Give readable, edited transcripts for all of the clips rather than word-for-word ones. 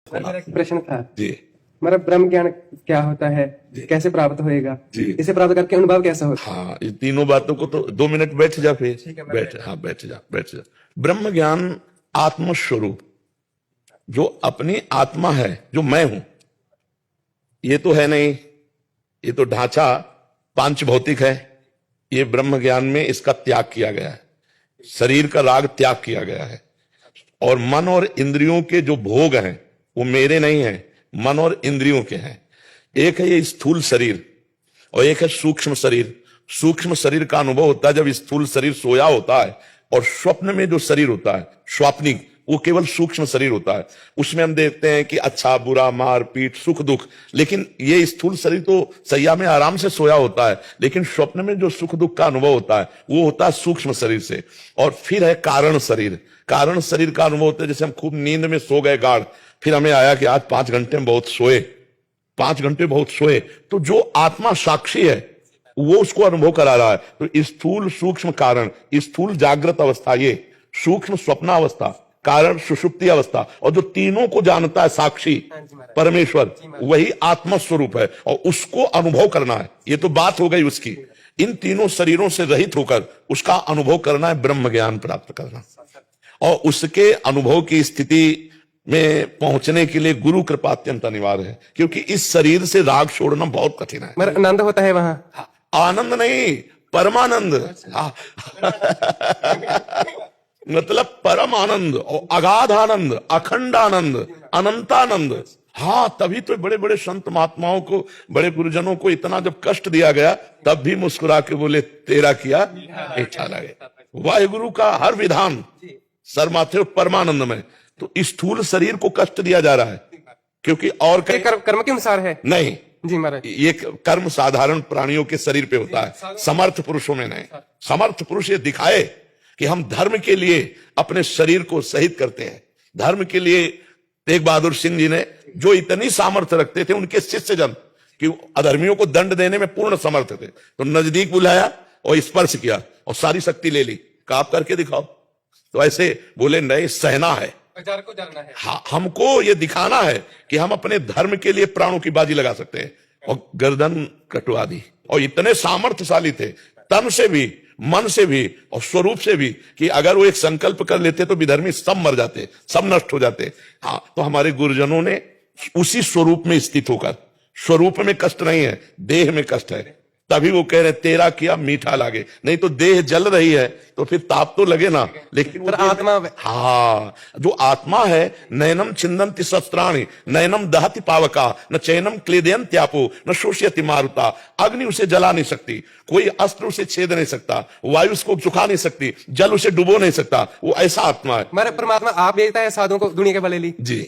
मेरा एक प्रश्न था। जी मेरा ब्रह्म ज्ञान क्या होता है, कैसे प्राप्त होएगा, जी। इसे प्राप्त करके अनुभव कैसा होता हाँ, ये तीनों बातों को तो 2 मिनट बैठ जा फिर। ठीक है, मैं बैठ, हाँ बैठ जा। ब्रह्म ज्ञान आत्मस्वरूप, जो अपनी आत्मा है, जो मैं हूं, ये तो है नहीं, ये तो ढांचा पांच भौतिक है। ये ब्रह्म ज्ञान में इसका त्याग किया गया है, शरीर का राग त्याग किया गया है। और मन और इंद्रियों के जो भोग हैं वो मेरे नहीं हैं, मन और इंद्रियों के हैं। एक है ये स्थूल शरीर और एक है सूक्ष्म शरीर। सूक्ष्म शरीर का अनुभव होता है जब स्थूल शरीर सोया होता है, और स्वप्न में जो शरीर होता है स्वाप्निक, वो केवल सूक्ष्म शरीर होता है। उसमें हम देखते हैं कि अच्छा बुरा, मार पीट, सुख दुख, लेकिन ये स्थूल शरीर तो सैया में आराम से सोया होता है, लेकिन स्वप्न में जो सुख दुख का अनुभव होता है वो होता है सूक्ष्म शरीर से। और फिर है कारण शरीर। कारण शरीर का अनुभव होता है जैसे हम खूब नींद में सो गए गाढ़, फिर हमें आया कि आज 5 घंटे में बहुत सोए, 5 घंटे बहुत सोए, तो जो आत्मा साक्षी है वो उसको अनुभव करा रहा है। तो स्थूल सूक्ष्म कारण, स्थूल जागृत अवस्था ये, सूक्ष्म स्वप्नावस्था, कारण सुषुप्ति अवस्था, और जो तीनों को जानता है साक्षी परमेश्वर, वही आत्मा स्वरूप है और उसको अनुभव करना है। ये तो बात हो गई उसकी। इन तीनों शरीरों से रहित होकर उसका अनुभव करना है, ब्रह्म ज्ञान प्राप्त करना। और उसके अनुभव की स्थिति में पहुंचने के लिए गुरु कृपा अत्यंत अनिवार्य है, क्योंकि इस शरीर से राग छोड़ना बहुत कठिन है। मेरा आनंद होता है वहां। आनंद नहीं, परमानंद। हाँ। मतलब परम आनंद और अगाध आनंद, अखंड आनंद, अनंतानंद। हाँ, तभी तो बड़े बड़े संत महात्माओं को, बड़े गुरुजनों को इतना जब कष्ट दिया गया तब भी मुस्कुरा के बोले तेरा किया अच्छा लगे। वाहिगुरु का हर विधान सर माथे परमानंद में। तो स्थूल शरीर को कष्ट दिया जा रहा है क्योंकि और ये कर्म के अनुसार है। नहीं जी महाराज, ये कर्म साधारण प्राणियों के शरीर पे होता है, समर्थ पुरुषों में नहीं। समर्थ पुरुष ये दिखाए कि हम धर्म के लिए अपने शरीर को शहीद करते हैं। धर्म के लिए तेग बहादुर सिंह जी ने, जो इतनी सामर्थ्य रखते थे, उनके शिष्य जन कि अधर्मियों को दंड देने में पूर्ण समर्थ थे, तो नजदीक बुलाया और स्पर्श किया और सारी शक्ति ले ली, कहा आप करके दिखाओ। तो ऐसे बोले नहीं, सहना है, बाजार को जानना है। हाँ, हमको ये दिखाना है कि हम अपने धर्म के लिए प्राणों की बाजी लगा सकते हैं। और गर्दन कटवा दी। और इतने सामर्थ्यशाली थे, तन से भी, मन से भी और स्वरूप से भी, कि अगर वो एक संकल्प कर लेते तो विधर्मी सब मर जाते, सब नष्ट हो जाते। हाँ, तो हमारे गुरुजनों ने उसी स्वरूप में स्थित होकर, स्वरूप में कष्ट नहीं है, देह में कष्ट है, तभी वो कह रहे तेरा किया मीठा लागे। नहीं तो देह जल रही है तो फिर ताप तो लगे ना, लेकिन वो आत्मा, हाँ, जो आत्मा है, नैनम छिंदन्ति शस्त्राणि नैनम दहति पावका न चैनम क्लेदयन्त्यापो न शोष्यति मारुता। अग्नि उसे जला नहीं सकती, कोई अस्त्र उसे छेद नहीं सकता, वायु उसको सुखा नहीं सकती, जल उसे डुबो नहीं सकता। वो ऐसा आत्मा है। मेरा परमात्मा आप भेजता है साधुओं को दुनिया के भले ली। जी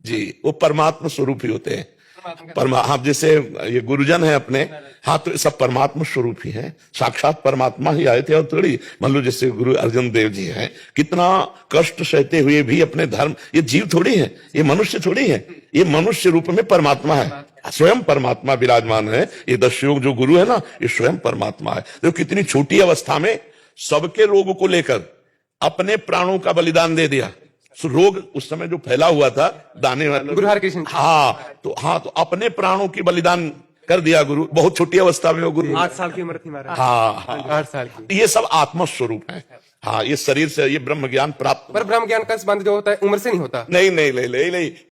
जी, वो परमात्मा स्वरूप ही होते हैं। हाँ, जैसे ये गुरुजन है अपने, हाँ, तो सब परमात्मा स्वरूप ही है, साक्षात परमात्मा ही आए थे। और थोड़ी मान लो जैसे गुरु अर्जन देव जी हैं, कितना कष्ट सहते हुए भी अपने धर्म, ये जीव थोड़ी है, ये मनुष्य थोड़ी है, ये मनुष्य रूप में परमात्मा है, स्वयं परमात्मा विराजमान है। ये 10 योग जो गुरु है ना, ये स्वयं परमात्मा है। तो कितनी छोटी अवस्था में सबके रोग को लेकर अपने प्राणों का बलिदान दे दिया। रोग उस समय जो फैला हुआ था, दाने वाले गुरु हरकृष्ण, हाँ, तो अपने प्राणों की बलिदान कर दिया गुरु। बहुत छोटी अवस्था में वो गुरु, 8 साल की उम्र थी महाराज। हाँ, 8 साल की। ये सब आत्मा स्वरूप है। हाँ, ये शरीर से ये ब्रह्म ज्ञान प्राप्त। पर ब्रह्म ज्ञान का संबंध जो होता है उम्र से नहीं होता। नहीं नहीं नहीं नहीं, नहीं।